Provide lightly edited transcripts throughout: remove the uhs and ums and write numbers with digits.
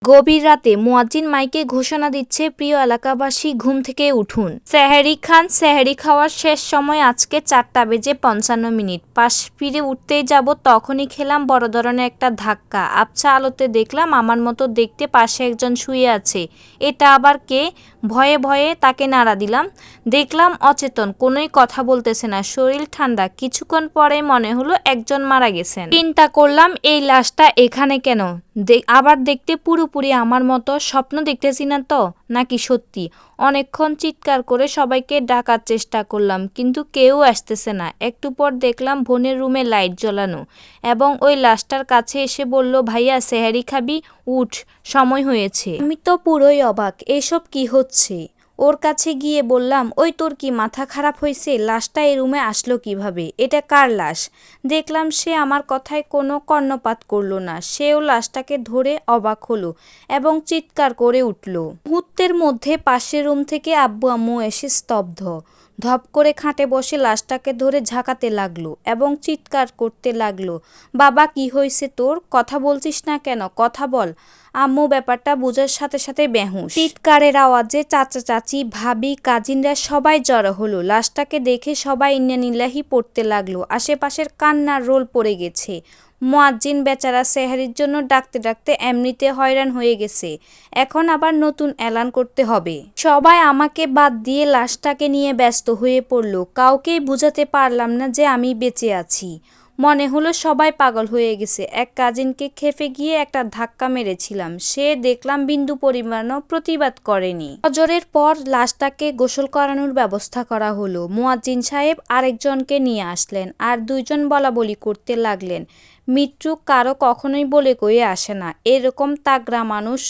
গভীর রাতে মুয়াজ্জিন মাইকে ঘোষণা দিচ্ছে, প্রিয় এলাকাবাসী ঘুম থেকে উঠুন, সেহরি খান। সেহরি খাওয়ার শেষ সময় আজকে 4:55। পাশ ফিরে উঠতেই যাব, তখনই খেলাম বড় ধরনের একটা ধাক্কা। আবছা আলোতে দেখলাম আমার মতো দেখতে পাশে একজন শুয়ে আছে। এটা আবার কে? ভয়ে ভয়ে তাকে নাড়া দিলাম। দেখলাম অচেতন, কোনোই কথা বলতেছে না, শরীর ঠান্ডা। কিছুক্ষণ পরেই মনে হলো একজন মারা গেছেন। চিন্তা করলাম এই লাশটা এখানে কেন? আবার দেখতে পুরোপুরি আমার মতো। স্বপ্ন দেখতেছি না তো, নাকি সত্যি? অনেকক্ষণ চিৎকার করে সবাইকে ডাকার চেষ্টা করলাম, কিন্তু কেউ আসতেছে না। একটু পর দেখলাম বোনের রুমে লাইট জ্বালানো এবং ওই লাশটার কাছে এসে বলল, ভাইয়া সেহরি খাবি? উঠ, সময় হয়েছে। আমি তো পুরোই অবাক, এসব কি হচ্ছে? ওর কাছে গিয়ে বললাম, ওই তোর কি মাথা খারাপ হয়েছে? লাশটা এই রুমে আসলো কিভাবে? এটা কার লাশ? দেখলাম সে আমার কথায় কোনো কর্ণপাত করল না। সেও লাশটাকে ধরে অবাক হলো এবং চিৎকার করে উঠল। মুহূর্তের মধ্যে পাশের রুম থেকে আব্বু আম্মু এসে স্তব্ধ। ধপ করে খাটে বসে লাশটাকে ধরে ঝাঁকাতে লাগলো এবং চিৎকার করতে লাগলো, বাবা কি হয়েছে তোর? কথা বলছিস না কেন? কথা বল। আম্মু ব্যাপারটা বোঝার সাথে সাথে বেহুঁশ। চিৎকারের আওয়াজে চাচা চাচি ভাবি কাজিনরা সবাই জড়ো হলো। লাশটাকে দেখে সবাই ইন্নানিল্লাহি পড়তে লাগলো। আশেপাশের কান্নার রোল পড়ে গেছে। মুয়াজ্জিন বেচারা সেহরির জন্য ডাকতে ডাকতে এমনিতে হয়রান হয়ে গেছে, এখন আবার নতুন এলান করতে হবে। সবাই আমাকে বাদ দিয়ে লাশটাকে নিয়ে ব্যস্ত হয়ে পড়ল। কাউকেই বুঝাতে পারলাম না যে আমি বেঁচে আছি। মনে হলো সবাই পাগল হয়ে গেছে। এক কাজিনকে খেপে গিয়ে একটা ধাক্কা মেরেছিলাম, সে দেখলাম বিন্দু পরিমাণও প্রতিবাদ করেনি। ফজরের পর লাশটাকে গোসল করানোর ব্যবস্থা করা হলো। মুয়াজ্জিন সাহেব আরেকজনকে নিয়ে আসলেন আর দুইজন বলাবলি করতে লাগলেন, মৃত্যু কারো কখনোই বলে কয়ে আসে না। এরকম তাগড়া মানুষ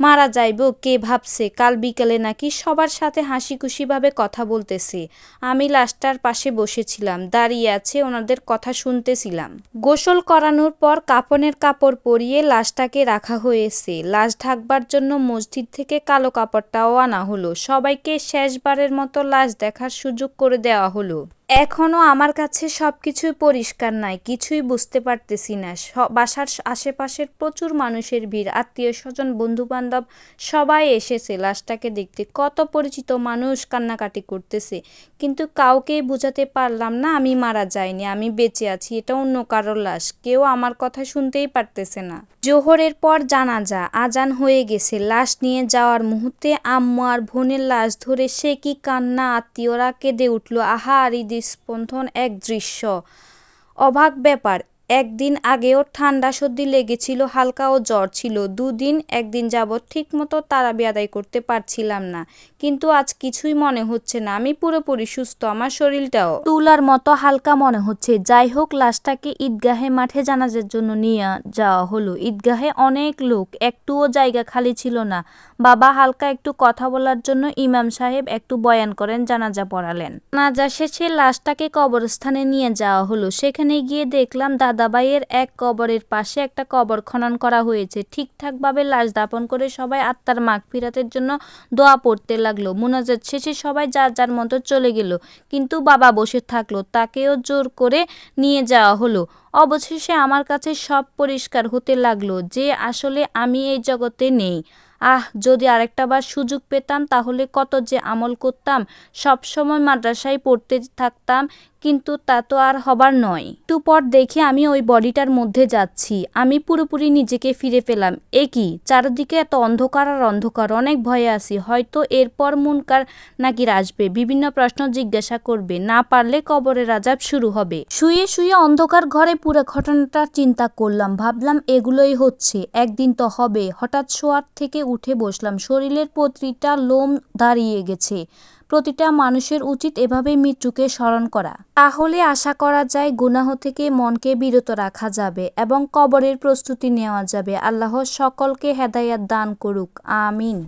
মারা যাইব কে ভাবছে? কাল বিকালে নাকি সবার সাথে হাসি খুশিভাবে কথা বলতেছে। আমি লাশটার পাশে বসেছিলাম, দাঁড়িয়ে আছে, ওনাদের কথা শুনতেছিলাম। গোসল করানোর পর কাফনের কাপড় পরিয়ে লাশটাকে রাখা হয়েছে। লাশ ঢাকবার জন্য মসজিদ থেকে কালো কাপড়টাও আনা হলো। সবাইকে শেষবারের মতো লাশ দেখার সুযোগ করে দেওয়া হলো। এখনো আমার কাছে সবকিছুই পরিষ্কার নাই, কিছুই বুঝতে পারতেছি না। বাসার আশেপাশের প্রচুর মানুষের ভিড়, আত্মীয় স্বজন বন্ধু বান্ধব সবাই এসেছে লাশটাকে দেখতে। কত পরিচিত মানুষ কান্নাকাটি করতেছে, কিন্তু কাউকেই বোঝাতে পারলাম না আমি মারা যাইনি, আমি বেঁচে আছি, এটা অন্য কারোর লাশ। কেউ আমার কথা শুনতেই পারতেছে না। জোহরের পর জানাজা আজান হয়ে গেছে। লাশ নিয়ে যাওয়ার মুহূর্তে আম্মু আর বোনের লাশ ধরে সে কি কান্না! আত্মীয়রা কেঁদে উঠল। আহা, হৃদস্পন্দন এক দৃশ্য, অবাক ব্যাপার। একদিন আগেও ঠান্ডা সর্দি লেগেছিল, হালকা ও জ্বর ছিল। একদিন যাবৎ ঠিক মতো তারাবি আদায় করতে পারছিলাম না, কিন্তু আজ কিছুই মনে হচ্ছে না। আমি পুরোপুরি সুস্থ, আমার শরীরটাও তুলার মতো হালকা মনে হচ্ছে। যাই হোক, লাশটাকে ঈদগাহে মাঠে জানাজার জন্য নিয়ে যাওয়া হলো। ঈদগাহে অনেক লোক, একটুও জায়গা খালি ছিল না। বাবা হালকা একটু কথা বলার জন্য ইমাম সাহেব একটু বয়ান করেন, জানাজা পড়ালেন। জানাজা শেষে লাশটাকে কবরস্থানে নিয়ে যাওয়া হলো। সেখানে গিয়ে দেখলাম দাদাভাইয়ের এক কবরের পাশে একটা কবর খনন করা হয়েছে। ঠিকঠাকভাবে লাশ দাফন করে সবাই আত্মার মাগফিরাতের জন্য দোয়া পড়তে লাগলো। মুনাজাত শেষে সবাই যার যার মতো চলে গেল, কিন্তু বাবা বসে থাকলো। তাকেও জোর করে নিয়ে যাওয়া হলো। অবশেষে আমার কাছে সব পরিষ্কার হতে লাগলো যে আসলে আমি এই জগতে নেই। যদি আরেকটা বার সুযোগ পেতাম তাহলে কত যে আমল করতাম। সবসময় মাদ্রাসায় পড়তে থাকতাম, কিন্তু তা তো আর হবার নয়। একটু পর দেখি আমি ওই বডিটার মধ্যে যাচ্ছি। আমি পুরোপুরি নিজেকে ফিরে পেলাম। এ কি, চারদিকে এত অন্ধকার আর অন্ধকার। অনেক ভয়ে আছি, হয়তো এরপর মুনকার নাকির আসবে, বিভিন্ন প্রশ্ন জিজ্ঞাসা করবে, না পারলে কবরের আযাব শুরু হবে। শুয়ে শুয়ে অন্ধকার ঘরে পুরো ঘটনাটা চিন্তা করলাম, ভাবলাম এগুলোই হচ্ছে, একদিন তো হবে। হঠাৎ শোয়ার থেকে উঠে বসলাম, শরীরের প্রতিটা লোম দাঁড়িয়ে গেছে। প্রতিটা মানুষের উচিত এভাবেই মৃত্যুকে স্মরণ করা, তাহলে আশা করা যায় গুনাহ থেকে মনকে বিরত রাখা যাবে এবং কবরের প্রস্তুতি নেওয়া যাবে। আল্লাহ সকলকে হেদায়াত দান করুক, আমিন।